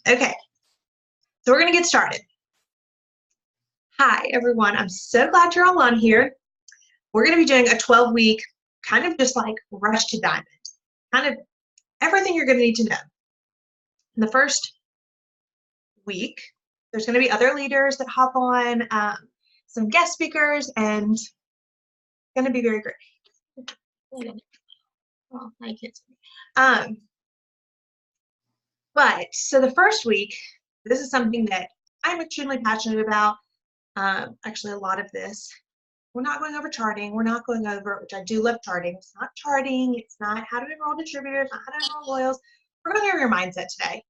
Okay, so we're going to get started. Hi, everyone. I'm so glad you're all on here. We're going to be doing a 12-week kind of just like rush to diamond, kind of everything you're going to need to know. In the first week, there's going to be other leaders that hop on, some guest speakers, and it's going to be very great. Well, I can't see. But so the first week, this is something that I'm extremely passionate about. Actually, a lot of this. We're not going over charting. We're not going over, which I do love charting. It's not charting. It's not how to enroll distributors, not how to enroll loyals. We're going over your mindset today.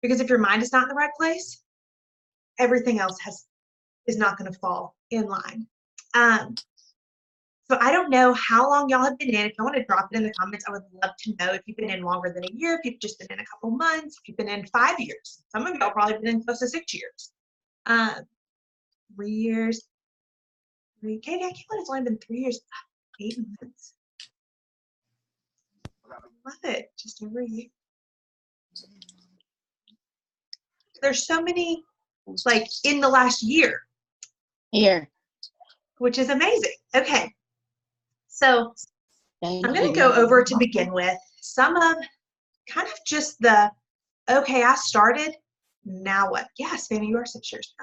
Because if your mind is not in the right place, everything else is not going to fall in line. So I don't know how long y'all have been in. If you want to drop it in the comments, I would love to know if you've been in longer than a year, if you've just been in a couple months, if you've been in 5 years. Some of y'all probably been in close to 6 years. 3 years. Katie, I can't believe it's only been 3 years. 8 months. I love it. Just over a year. There's so many, like, in the last year. Which is amazing. Okay. So I'm going to go over to begin with some of kind of just the, okay, I started, now what? Yes, Fanny, you are 6 years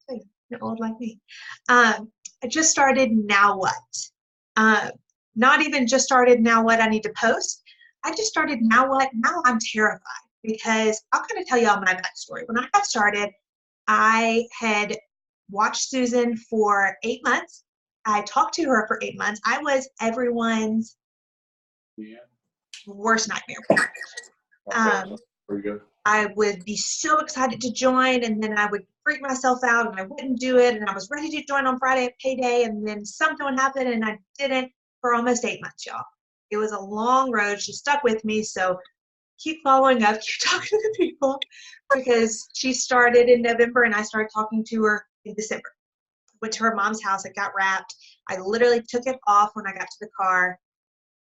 ago. You're old like me. I just started, now what? Not even just started, now what I need to post. I just started, now what? Now I'm terrified because I'll kind of tell y'all my backstory. When I got started, I had watched Susan for 8 months. I talked to her for 8 months. I was everyone's worst nightmare. I would be so excited to join, and then I would freak myself out, and I wouldn't do it, and I was ready to join on Friday at payday, and then something would happen, and I didn't for almost 8 months, y'all. It was a long road. She stuck with me, so keep following up, keep talking to people, because she started in November, and I started talking to her in December. Went to her mom's house. It got wrapped. I literally took it off when I got to the car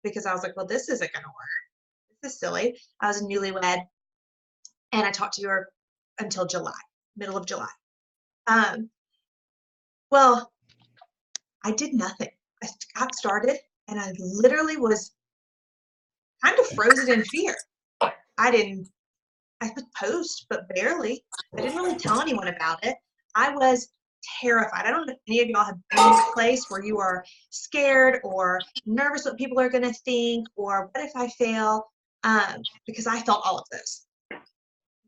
because I was like, well, this isn't going to work. This is silly. I was a newlywed, and I talked to her until July, middle of July. Well, I did nothing. I got started, and I literally was kind of frozen in fear. I could post, but barely. I didn't really tell anyone about it. I was terrified. I don't know if any of y'all have been in a place where you are scared or nervous what people are going to think, or what if I fail, because I felt all of those.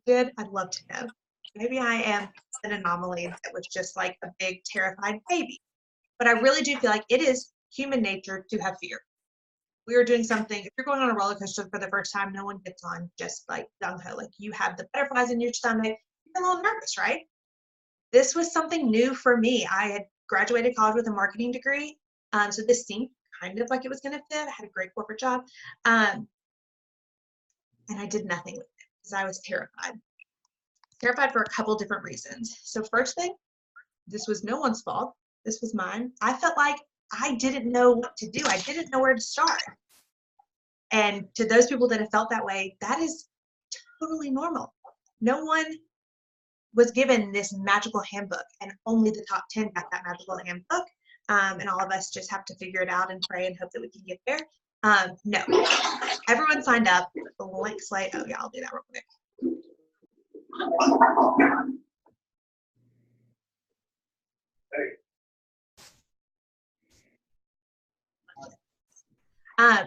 Good? I'd love to know. Maybe I am an anomaly that was just like a big terrified baby. But I really do feel like it is human nature to have fear. We are doing something, if you're going on a roller coaster for the first time, no one gets on just like gung-ho. Like, you have the butterflies in your stomach, you're a little nervous, right? This was something new for me. I had graduated college with a marketing degree, so this seemed kind of like it was going to fit. I had a great corporate job, and I did nothing with it because I was terrified. Terrified for a couple different reasons. So first thing, this was no one's fault. This was mine. I felt like I didn't know what to do. I didn't know where to start. And to those people that have felt that way, that is totally normal. No one was given this magical handbook, and only the top 10 got that magical handbook. And all of us just have to figure it out and pray and hope that we can get there. No, everyone signed up. The blank slate. Oh yeah, I'll do that real quick.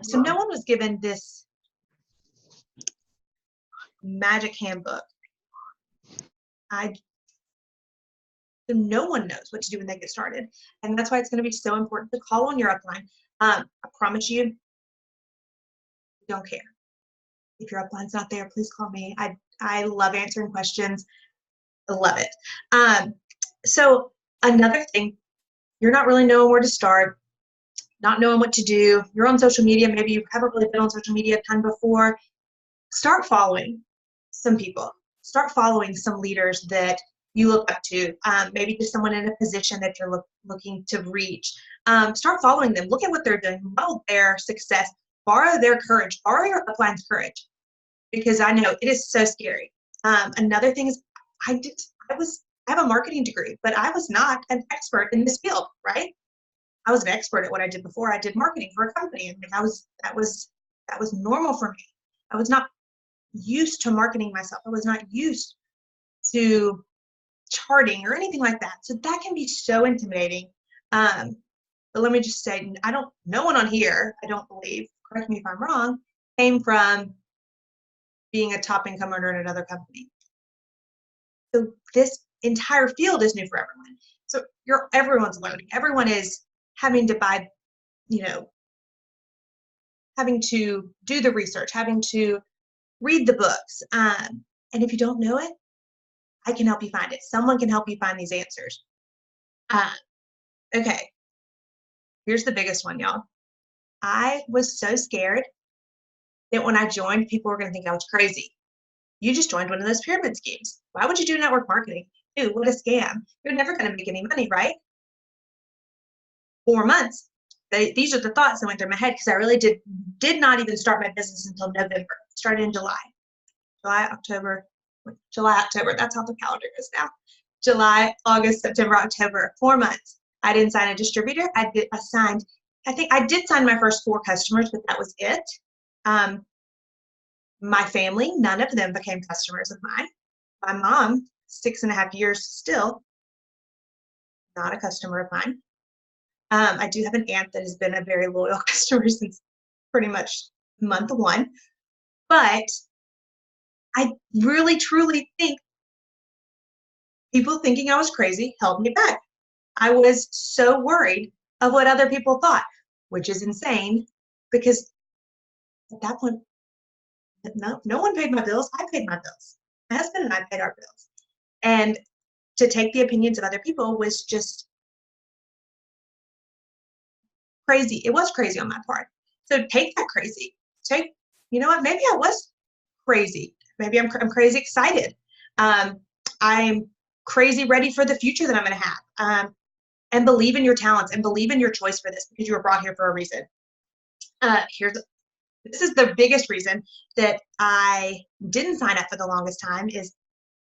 So no one was given this magic handbook. So no one knows what to do when they get started. And that's why it's going to be so important to call on your upline. I promise you, don't care. If your upline's not there, please call me. I love answering questions. I love it. So another thing, you're not really knowing where to start, not knowing what to do. You're on social media. Maybe you haven't really been on social media a ton before. Start following some people. Start following some leaders that you look up to, maybe just someone in a position that you're looking to reach. Start following them. Look at what they're doing. Model their success. Borrow their courage. Borrow your upline's courage. Because I know it is so scary. Another thing is I have a marketing degree, but I was not an expert in this field, right? I was an expert at what I did before. I did marketing for a company, and that was normal for me. I was not used to marketing myself. I was not used to charting or anything like that. So that can be so intimidating. But let me just say, no one on here, I don't believe, correct me if I'm wrong, came from being a top income earner in another company. So this entire field is new for everyone. So everyone's learning. Everyone is having to buy, having to do the research, having to read the books. And if you don't know it, I can help you find it. Someone can help you find these answers. Okay. Here's the biggest one, y'all. I was so scared that when I joined, people were going to think I was crazy. You just joined one of those pyramid schemes. Why would you do network marketing? Ew, what a scam. You're never going to make any money, right? 4 months. These are the thoughts that went through my head because I really did not even start my business until November. Started in July. July, October. That's how the calendar goes now. July, August, September, October, 4 months. I didn't sign a distributor. I did sign my first 4 customers, but that was it. My family, none of them became customers of mine. My mom, 6.5 years still, not a customer of mine. I do have an aunt that has been a very loyal customer since pretty much month 1. But I really, truly think people thinking I was crazy held me back. I was so worried of what other people thought, which is insane because at that point, no one paid my bills. I paid my bills. My husband and I paid our bills. And to take the opinions of other people was just crazy. It was crazy on my part. So take that crazy. You know what? Maybe I was crazy. Maybe I'm crazy excited. I'm crazy ready for the future that I'm going to have. And believe in your talents and believe in your choice for this because you were brought here for a reason. This is the biggest reason that I didn't sign up for the longest time is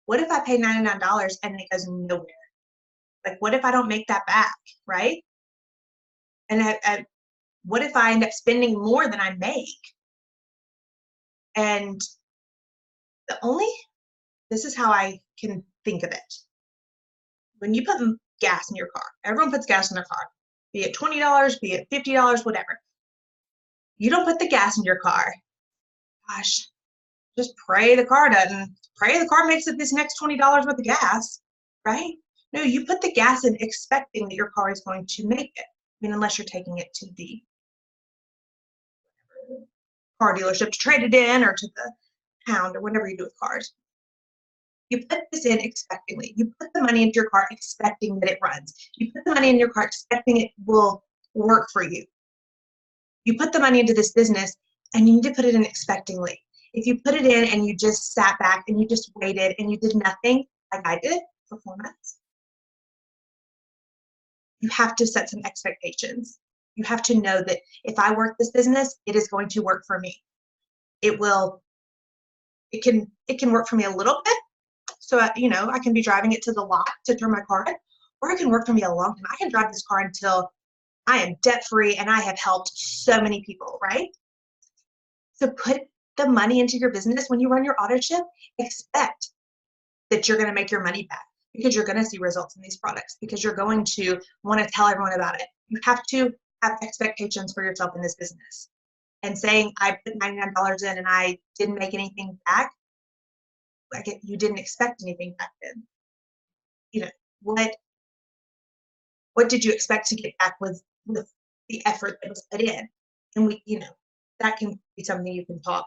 what if I pay $99 and it goes nowhere? Like, what if I don't make that back, right? And what if I end up spending more than I make? And this is how I can think of it. When you put gas in your car, everyone puts gas in their car, be it $20, be it $50, whatever. You don't put the gas in your car. Gosh, just pray the car makes it this next $20 worth of gas, right? No, you put the gas in expecting that your car is going to make it. I mean, unless you're taking it to the car dealership to trade it in or to the pound or whatever you do with cars. You put this in expectingly. You put the money into your car expecting that it runs. You put the money in your car expecting it will work for you. You put the money into this business and you need to put it in expectingly. If you put it in and you just sat back and you just waited and you did nothing like I did for 4 months, you have to set some expectations. You have to know that if I work this business, it is going to work for me. It can work for me a little bit. So, I can be driving it to the lot to turn my car in, or it can work for me a long time. I can drive this car until I am debt-free and I have helped so many people, right? So put the money into your business. When you run your auto ship, expect that you're going to make your money back because you're going to see results in these products because you're going to want to tell everyone about it. You have to have expectations for yourself in this business. And saying I put $99 in and I didn't make anything back, you didn't expect anything back then. What did you expect to get back with the effort that was put in? And that can be something you can talk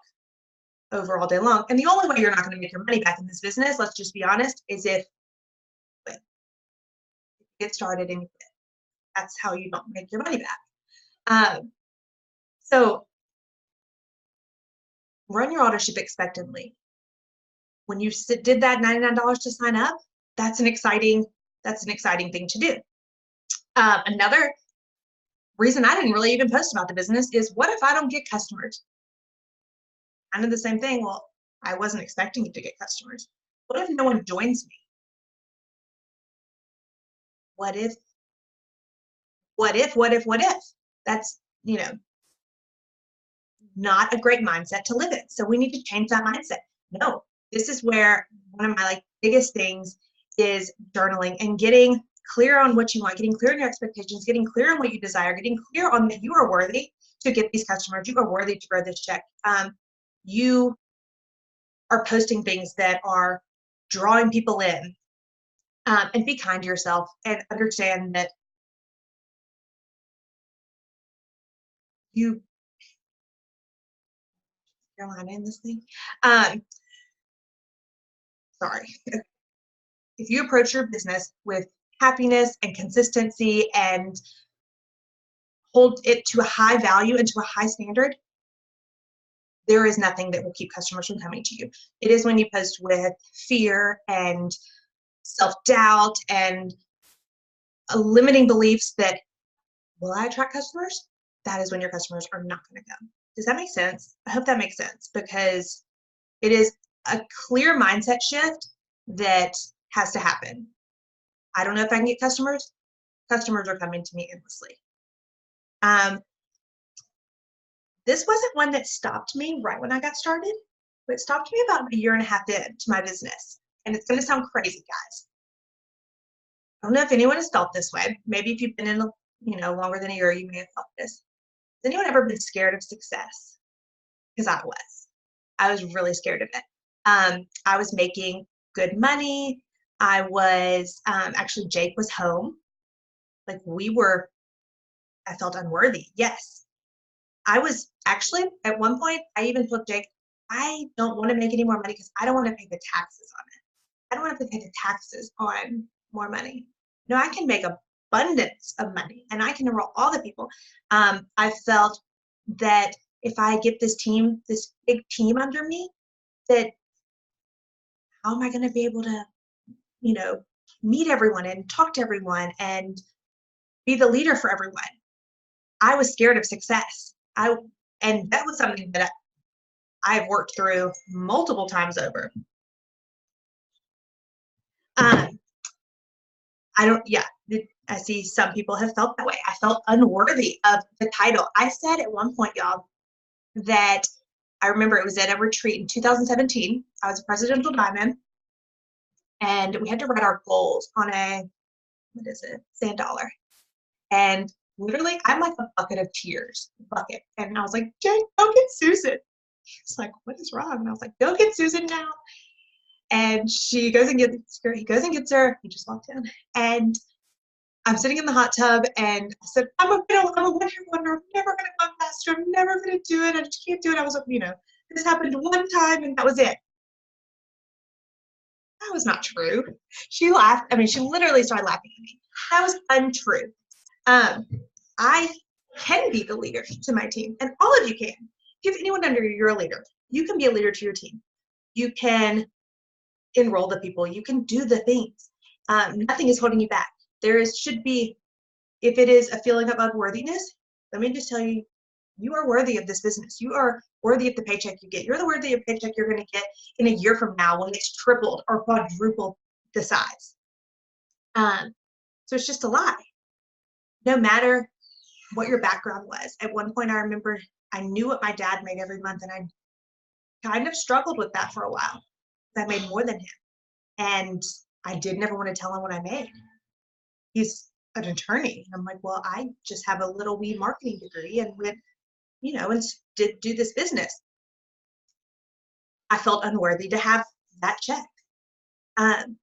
over all day long. And the only way you're not going to make your money back in this business, let's just be honest, is if you get started and you quit. That's how you don't make your money back. So run your auto ship expectantly. When you did that $99 to sign up, that's an exciting thing to do. Another reason I didn't really even post about the business is what if I don't get customers? Kind of the same thing. Well, I wasn't expecting to get customers. What if no one joins me? What if, what if? That's, not a great mindset to live in. So we need to change that mindset. No, this is where one of my biggest things is journaling and getting clear on what you want, getting clear on your expectations, getting clear on what you desire, getting clear on that you are worthy to get these customers, you are worthy to grow this check. You are posting things that are drawing people in, and be kind to yourself and understand that you Carolina in this thing. Sorry. If you approach your business with happiness and consistency and hold it to a high value and to a high standard, there is nothing that will keep customers from coming to you. It is when you post with fear and self-doubt and limiting beliefs that, will I attract customers? That is when your customers are not going to come. Does that make sense? I hope that makes sense, because it is a clear mindset shift that has to happen. I don't know if I can get customers. Customers are coming to me endlessly. This wasn't one that stopped me right when I got started, but it stopped me about a year and a half into my business. And it's going to sound crazy, guys. I don't know if anyone has felt this way. Maybe if you've been in, longer than a year, you may have felt this. Has anyone ever been scared of success? Because I was. I was really scared of it. I was making good money. I was, actually, Jake was home. I felt unworthy. Yes. I was actually, at one point, I even told Jake, I don't want to make any more money because I don't want to pay the taxes on it. I don't want to pay the taxes on more money. No, I can make abundance of money and I can enroll all the people. I felt that if I get this big team under me, that how am I going to be able to, meet everyone and talk to everyone and be the leader for everyone? I was scared of success. And that was something that I've worked through multiple times over. I see some people have felt that way. I felt unworthy of the title. I said at one point, y'all, that I remember it was at a retreat in 2017. I was a presidential diamond, and we had to write our goals on sand dollar. And literally, I'm like a bucket of tears, And I was like, Jake, go get Susan. He's like, what is wrong? And I was like, go get Susan now. And he goes and gets her. He just walked in. And I'm sitting in the hot tub, and I said, I'm a one-hit wonder. I'm never going to go faster. I'm never going to do it. I just can't do it. I was, this happened one time, and that was it. That was not true. She laughed. She literally started laughing at me. That was untrue. I can be the leader to my team, and all of you can. If you have anyone under you, you're a leader. You can be a leader to your team. You can enroll the people. You can do the things. Nothing is holding you back. Should be, if it is a feeling of unworthiness, let me just tell you, you are worthy of this business. You are worthy of the paycheck you get. You're the worthy of the paycheck you're going to get in a year from now when it's tripled or quadrupled the size. So it's just a lie. No matter what your background was. At one point, I remember I knew what my dad made every month, and I kind of struggled with that for a while. I made more than him, and I did never want to tell him what I made. He's an attorney. I'm like, well, I just have a little wee marketing degree and went, and did do this business. I felt unworthy to have that check. And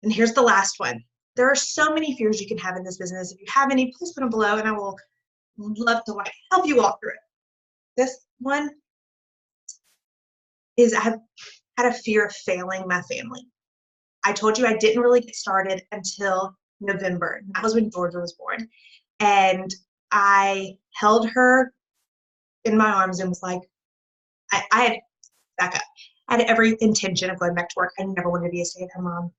here's the last one. There are so many fears you can have in this business. If you have any, please put them below, and I will love to help you walk through it. This one is I have had a fear of failing my family. I told you I didn't really get started until November. That was when Georgia was born. And I held her in my arms and was like, I had every intention of going back to work. I never wanted to be a stay-at-home mom.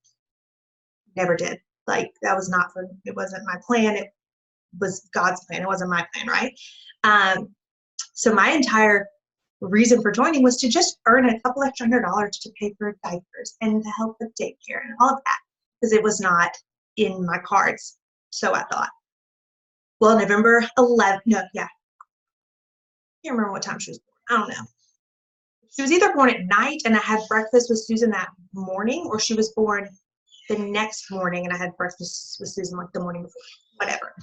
Never did. It wasn't my plan. It was God's plan. It wasn't my plan, right? So my entire reason for joining was to just earn a couple extra $100 to pay for diapers and to help with daycare and all of that, because it was not in my cards. So I thought, well, November 11th, no, yeah. I can't remember what time she was born. I don't know. She was either born at night and I had breakfast with Susan that morning, or she was born the next morning and I had breakfast with Susan like the morning before, whatever.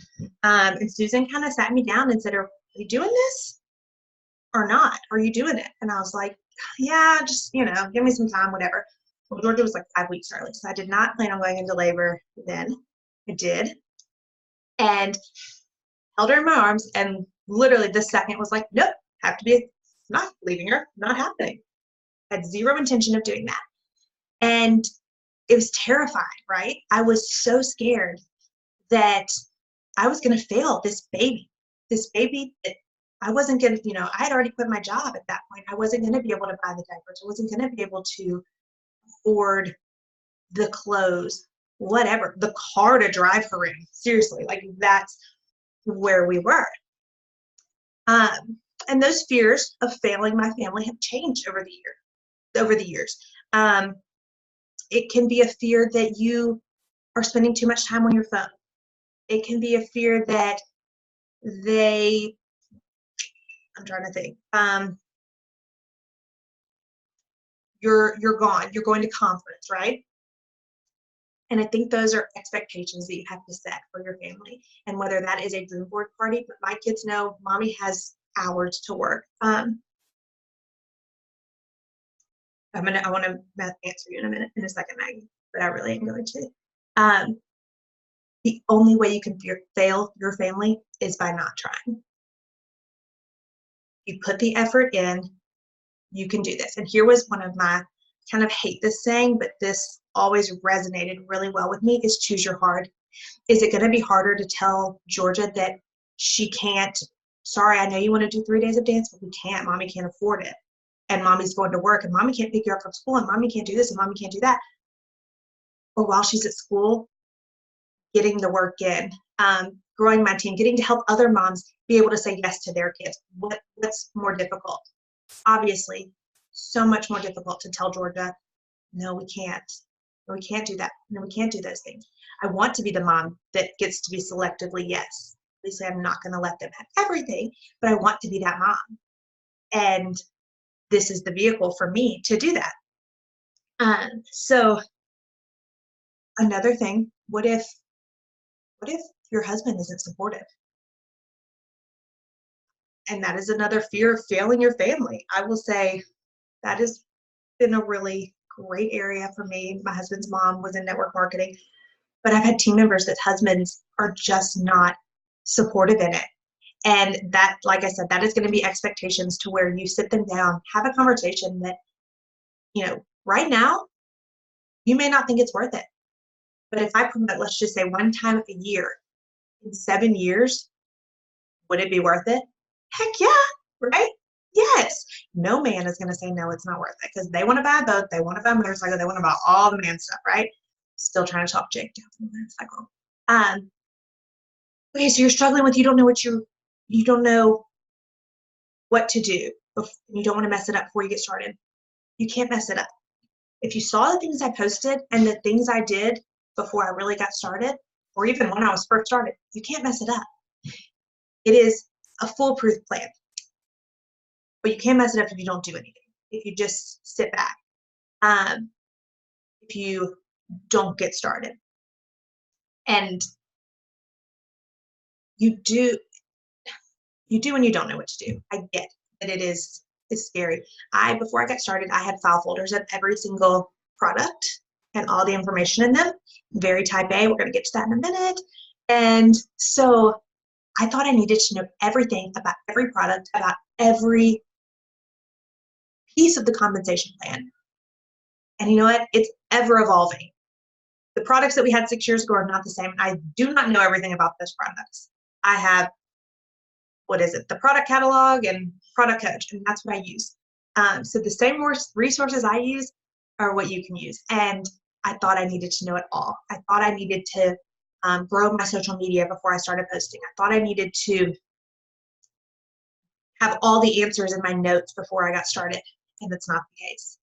And Susan kind of sat me down and said, are you doing this or not? Are you doing it? And I was like, yeah, just, give me some time, whatever. Well, Georgia was like 5 weeks early, so I did not plan on going into labor then. I did. And held her in my arms, and literally the second was like, nope, have to be not leaving her, not happening. Had zero intention of doing that. And it was terrifying, right? I was so scared that I was going to fail this baby that I wasn't going to, I had already quit my job at that point. I wasn't going to be able to buy the diapers. I wasn't going to be able to afford the clothes, whatever, the car to drive her in. Seriously, like that's where we were. And those fears of failing my family have changed over the years. It can be a fear that you are spending too much time on your phone. It can be a fear that I'm trying to think. You're gone. You're going to conference, right? And I think those are expectations that you have to set for your family, and whether that is a dream board party. But my kids know mommy has hours to work. I want to answer you in a second, Maggie, but I really am going to. The only way you can fail your family is by not trying. You put the effort in, you can do this. And here was one of my, kind of hate this saying, but this always resonated really well with me, is choose your hard. Is it going to be harder to tell Georgia that she can't, sorry, I know you want to do 3 days of dance, but we can't, mommy can't afford it. And mommy's going to work, and mommy can't pick you up from school, and mommy can't do this, and mommy can't do that. Or while she's at school, getting the work in, growing my team, getting to help other moms be able to say yes to their kids. What's more difficult? Obviously, so much more difficult to tell Georgia, no, we can't. No, we can't do that. No, we can't do those things. I want to be the mom that gets to be selectively yes. Obviously, I'm not going to let them have everything, but I want to be that mom. And this is the vehicle for me to do that. So another thing, what if your husband isn't supportive? And that is another fear of failing your family. I will say that has been a really great area for me. My husband's mom was in network marketing, but I've had team members that husbands are just not supportive in it. And that, like I said, that is going to be expectations to where you sit them down, have a conversation that, right now, you may not think it's worth it. But if I promote, let's just say one time a year in 7 years, would it be worth it? Heck yeah, right? Yes. No man is going to say, no, it's not worth it, because they want to buy a boat, they want to buy a motorcycle, they want to buy all the man stuff, right? Still trying to talk Jake down from the motorcycle. Okay, so you're struggling with, you don't know what to do. You don't want to mess it up before you get started. You can't mess it up. If you saw the things I posted and the things I did before I really got started, or even when I was first started, you can't mess it up. It is a foolproof plan. But you can't mess it up if you don't do anything. If you just sit back. If you don't get started. And you do when you don't know what to do. I get that it's scary. Before I got started, I had file folders of every single product and all the information in them. Very type A. We're going to get to that in a minute. And so I thought I needed to know everything about every product, about every piece of the compensation plan. And you know what? It's ever evolving. The products that we had 6 years ago are not the same. I do not know everything about those products. I have, the product catalog and product coach, and that's what I use. So the same resources I use are what you can use. And I thought I needed to know it all. I thought I needed to grow my social media before I started posting. I thought I needed to have all the answers in my notes before I got started, and that's not the case.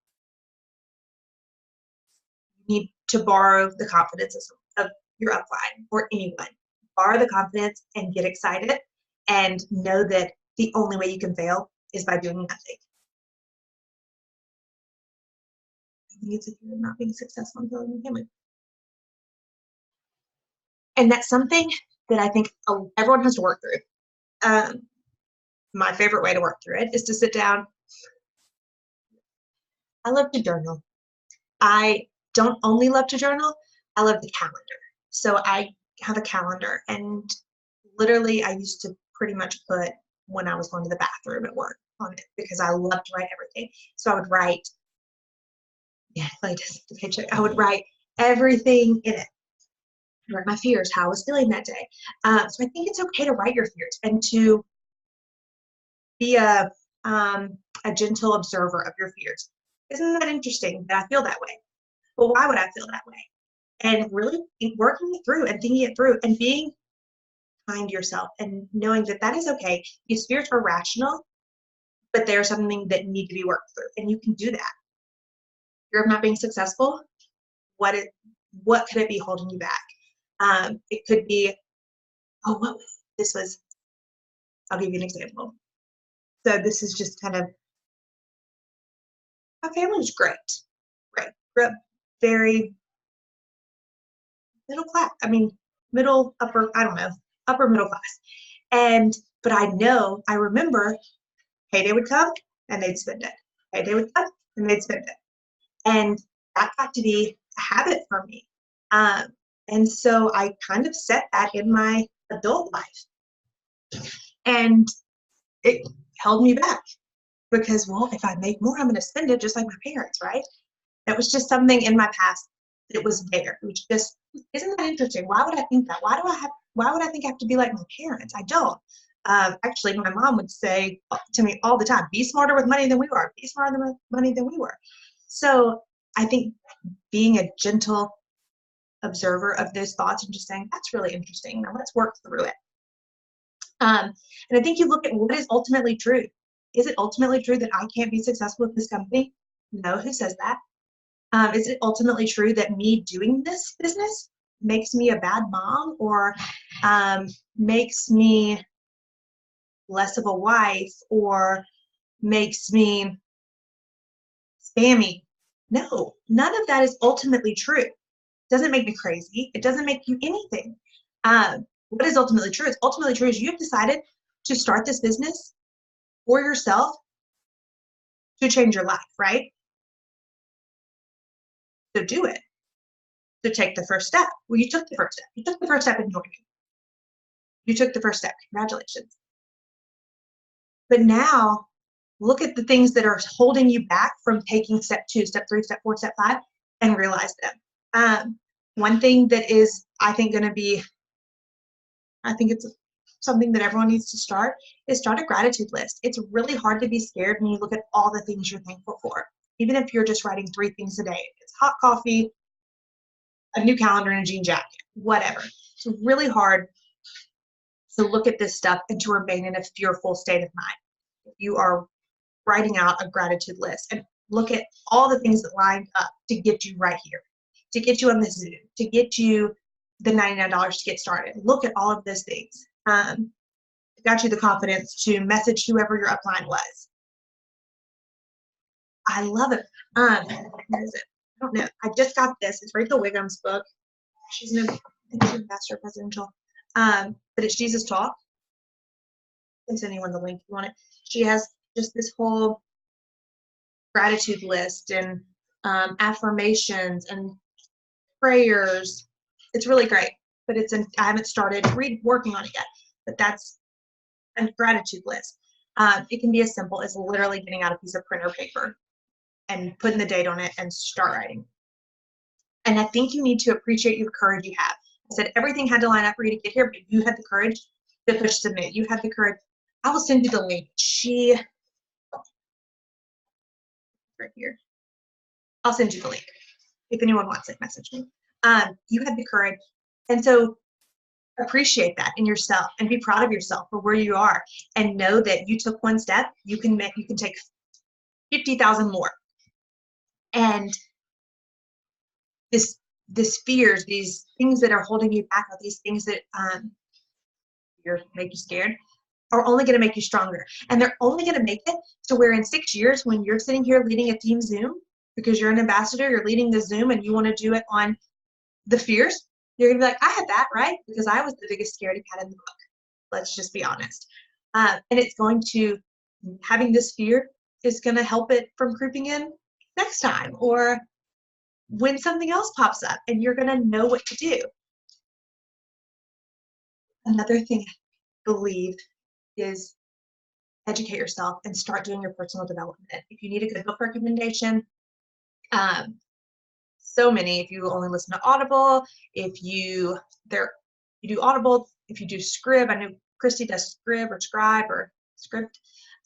You need to borrow the confidence of your upline or anyone. Borrow the confidence and get excited, and know that the only way you can fail is by doing nothing. I think it's if you're not being successful in building a family. And that's something that I think everyone has to work through. My favorite way to work through it is to sit down. I love to journal. I don't only love to journal, I love the calendar. So I have a calendar, and literally I used to pretty much put when I was going to the bathroom at work on it because I love to write everything. So I would write, like the paycheck, I would write everything in it. Write my fears, how I was feeling that day. So I think it's okay to write your fears and to be a gentle observer of your fears. Isn't that interesting that I feel that way? Well, why would I feel that way? And really working it through and thinking it through and being kind to yourself and knowing that that is okay. These fears are rational, but they're something that need to be worked through, and you can do that. Fear of not being successful, what could it be holding you back? It could be, I'll give you an example. So this is just kind of, my family was great. Grew up very middle class. I mean, upper middle class. But I remember payday would come and they'd spend it. Payday would come and they'd spend it. And that got to be a habit for me. And so I kind of set that in my adult life. And it held me back because, well, if I make more, I'm going to spend it just like my parents, right? That was just something in my past that was there. Which just, isn't that interesting? Why would I think that? Why would I think I have to be like my parents? I don't. Actually, my mom would say to me all the time, be smarter with money than we were. Be smarter with money than we were. So I think being a gentle observer of those thoughts and just saying, that's really interesting. Now let's work through it. And I think you look at what is ultimately true. Is it ultimately true that I can't be successful with this company? No, who says that? Is it ultimately true that me doing this business makes me a bad mom or makes me less of a wife or makes me spammy? No, none of that is ultimately true. It doesn't make me crazy. It doesn't make you anything. What is ultimately true? It's ultimately true is you have decided to start this business for yourself to change your life, right? So do it. So take the first step. Well, you took the first step. You took the first step in joining. You took the first step. Congratulations. But now look at the things that are holding you back from taking step 2, step 3, step 4, step 5, and realize them. One thing that is, I think it's something that everyone needs to start a gratitude list. It's really hard to be scared when you look at all the things you're thankful for. Even if you're just writing 3 things a day. It's hot coffee, a new calendar, and a jean jacket, whatever. It's really hard to look at this stuff and to remain in a fearful state of mind. If you are writing out a gratitude list and look at all the things that lined up to get you right here, to get you on this Zoom, to get you the $99 to get started. Look at all of those things. It got you the confidence to message whoever your upline was. I love it. Where is it? I don't know. I just got this. It's Rachel Wigham's book. She's an ambassador presidential. But it's Jesus Talk. I can send anyone the link if you want it. She has just this whole gratitude list and affirmations and prayers. It's really great, but I haven't started working on it yet, but that's a gratitude list. It can be as simple as literally getting out a piece of printer paper and putting the date on it and start writing. And I think you need to appreciate the courage you have. I said everything had to line up for you to get here, but you had the courage to push submit. You had the courage. I will send you the link. Right here. I'll send you the link. If anyone wants it, message me. You had the courage. And so appreciate that in yourself and be proud of yourself for where you are, and know that you took one step, you can take 50,000 more. And this fears, these things that are holding you back, or these things that make you scared, are only going to make you stronger. And they're only going to make it to where in 6 years, when you're sitting here leading a team Zoom, because you're an ambassador, you're leading the Zoom and you want to do it on the fears, you're going to be like, I had that, right? Because I was the biggest scaredy cat in the book. Let's just be honest. And it's going to, having this fear is going to help it from creeping in next time, or when something else pops up, and you're going to know what to do. Another thing I believe is educate yourself and start doing your personal development. If you need a good book recommendation, so many, if you only listen to Audible, if you do Audible, if you do Scrib, I know Christy does Scrib or Scribe or Script,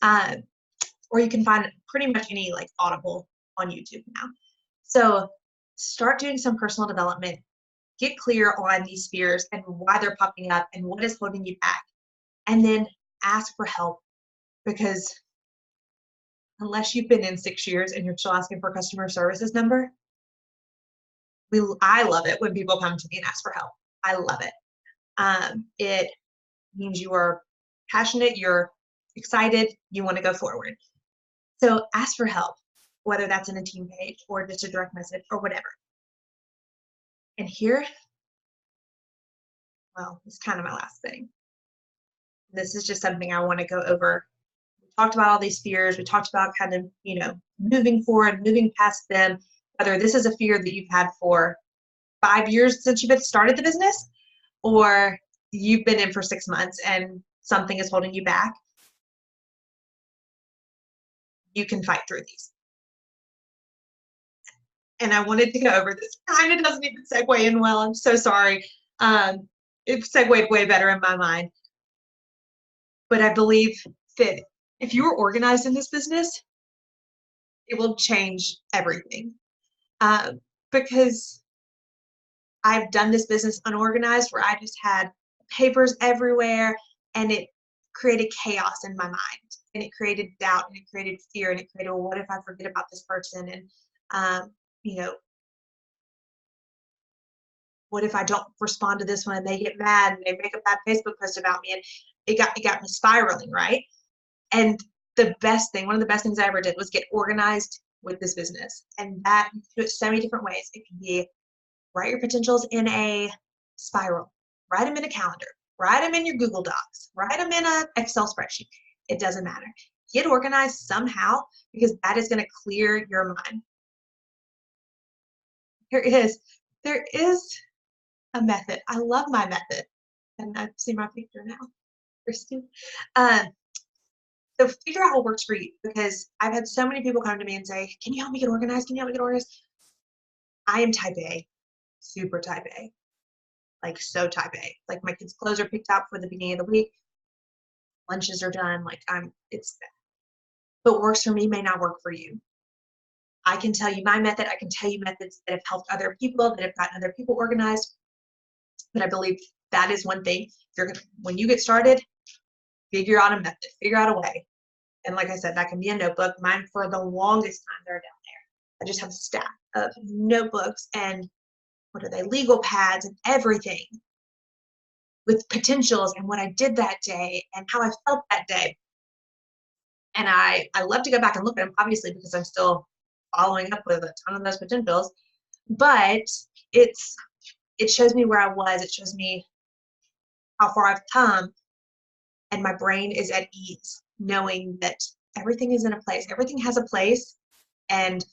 or you can find pretty much any like Audible on YouTube now. So start doing some personal development, get clear on these fears and why they're popping up and what is holding you back, and then ask for help, because unless you've been in 6 years and you're still asking for a customer services number, I love it when people come to me and ask for help. I love it. It means you are passionate, you're excited, you want to go forward. So ask for help, whether that's in a team page or just a direct message or whatever. And here, well, it's kind of my last thing. This is just something I want to go over. We talked about all these fears. We talked about kind of, moving forward, moving past them, whether this is a fear that you've had for 5 years since you've started the business, or you've been in for 6 months and something is holding you back. You can fight through these. And I wanted to go over this. Kind of doesn't even segue in well. I'm so sorry. It segued way better in my mind. But I believe that if you are organized in this business, it will change everything. Because I've done this business unorganized, where I just had papers everywhere, and it created chaos in my mind, and it created doubt, and it created fear, and it created, well, what if I forget about this person? And, what if I don't respond to this one and they get mad and they make a bad Facebook post about me? And it got me spiraling, right? And one of the best things I ever did was get organized with this business. And that, you can do it so many different ways. It can be write your potentials in a spiral, write them in a calendar, write them in your Google Docs, write them in an Excel spreadsheet. It doesn't matter. Get organized somehow, because that is going to clear your mind. There is a method. I love my method. And I see my picture now, Christy. So figure out what works for you, because I've had so many people come to me and say, can you help me get organized? Can you help me get organized? I am type A, super type A, like so type A. Like my kids' clothes are picked out for the beginning of the week. Lunches are done. What works for me may not work for you. I can tell you my method. I can tell you methods that have helped other people, that have gotten other people organized. But I believe that is one thing. When you get started, figure out a method, figure out a way. And like I said, that can be a notebook. Mine, for the longest time, they're down there. I just have a stack of notebooks and legal pads and everything, with potentials and what I did that day and how I felt that day. And I love to go back and look at them, obviously, because I'm still following up with a ton of those potentials. But it shows me where I was. It shows me how far I've come. And my brain is at ease, knowing that everything is in a place. Everything has a place. And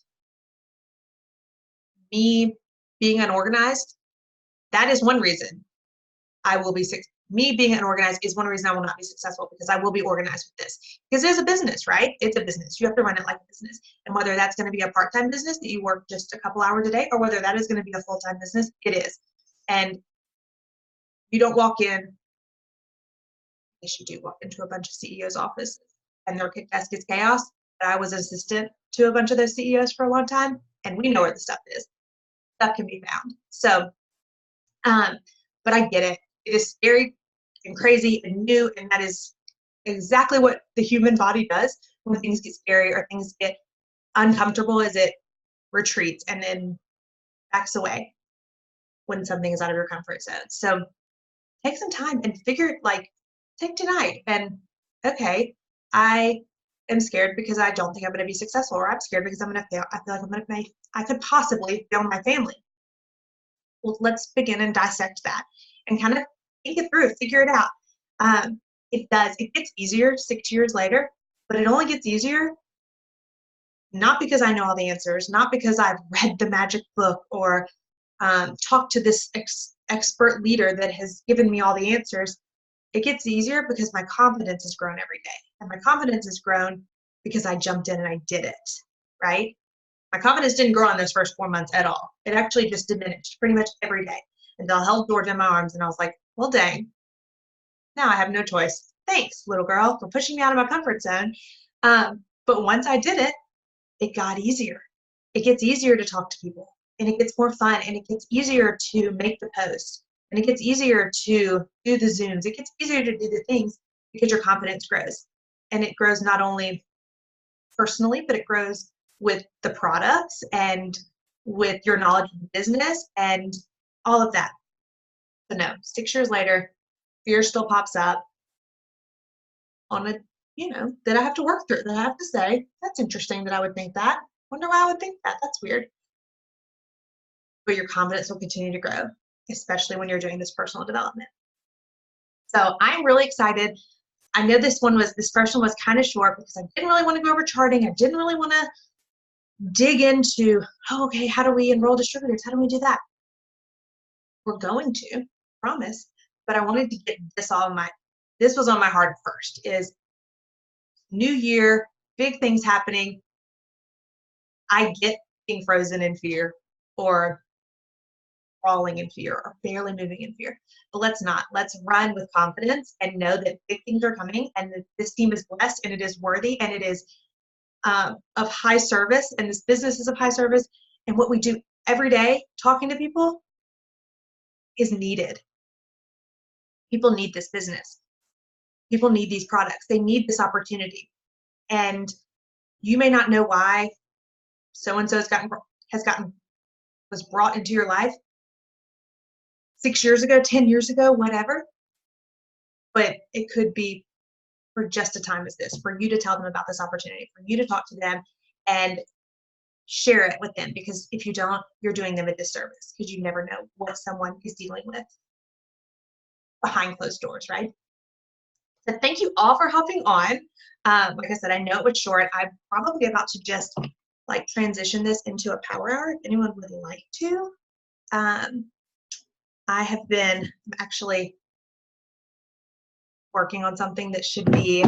me being unorganized, that is one reason I will be sick. Me being unorganized is one reason I will not be successful, because I will be organized with this. Because it is a business, right? It's a business. You have to run it like a business. And whether that's going to be a part-time business that you work just a couple hours a day, or whether that is going to be a full-time business, it is. And you don't walk in, yes, you do walk into a bunch of CEOs' offices and their desk is chaos. But I was an assistant to a bunch of those CEOs for a long time, and we know where the stuff is. Stuff can be found. So, but I get it. It is scary and crazy and new, and that is exactly what the human body does when things get scary or things get uncomfortable, is it retreats and then backs away when something is out of your comfort zone. So take some time and take tonight and, okay, I am scared because I don't think I'm going to be successful, or I'm scared because I'm going to fail. I feel like I could possibly fail my family. Well, let's begin and dissect that and kind of think it through, figure it out. It gets easier 6 years later, but it only gets easier not because I know all the answers, not because I've read the magic book or talked to this expert leader that has given me all the answers. It gets easier because my confidence has grown every day. And my confidence has grown because I jumped in and I did it, right? My confidence didn't grow in those first 4 months at all. It actually just diminished pretty much every day until I held Georgia in my arms and I was like, well, dang, now I have no choice. Thanks, little girl, for pushing me out of my comfort zone. But once I did it, it got easier. It gets easier to talk to people, and it gets more fun, and it gets easier to make the post, and it gets easier to do the Zooms. It gets easier to do the things because your confidence grows. And it grows not only personally, but it grows with the products and with your knowledge of the business and all of that. So no, 6 years later, fear still pops up on a, that I have to work through, that I have to say, that's interesting that I would think that. Wonder why I would think that. That's weird. But your confidence will continue to grow, especially when you're doing this personal development. So I'm really excited. I know this first one was kind of short because I didn't really want to go over charting. I didn't really want to dig into, okay, how do we enroll distributors? How do we do that? We're going to, promise. But I wanted to get this was on my heart first, is new year, big things happening. I get being frozen in fear or crawling in fear or barely moving in fear. But let's not. Let's run with confidence and know that big things are coming and that this team is blessed and it is worthy and it is of high service, and this business is of high service, and what we do every day talking to people is needed. People need this business. People need these products. They need this opportunity. And you may not know why so-and-so was brought into your life 6 years ago, 10 years ago, whatever. But it could be for just a time as this, for you to tell them about this opportunity, for you to talk to them and share it with them. Because if you don't, you're doing them a disservice, because you never know what someone is dealing with behind closed doors, right? So thank you all for hopping on. Like I said, I know it was short. I'm probably about to just transition this into a power hour if anyone would like to. I have been actually working on something that should be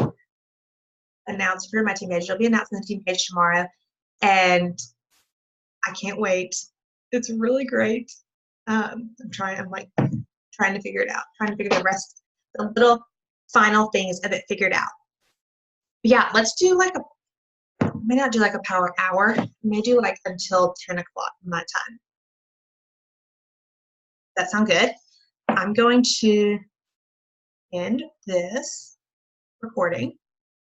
announced through my team page. It'll be announced on the team page tomorrow, and I can't wait. It's really great. I'm trying to figure it out, trying to figure the little final things of it figured out. Yeah, let's do may not do a power hour, may do until 10 o'clock my time. That sound good? I'm going to end this recording.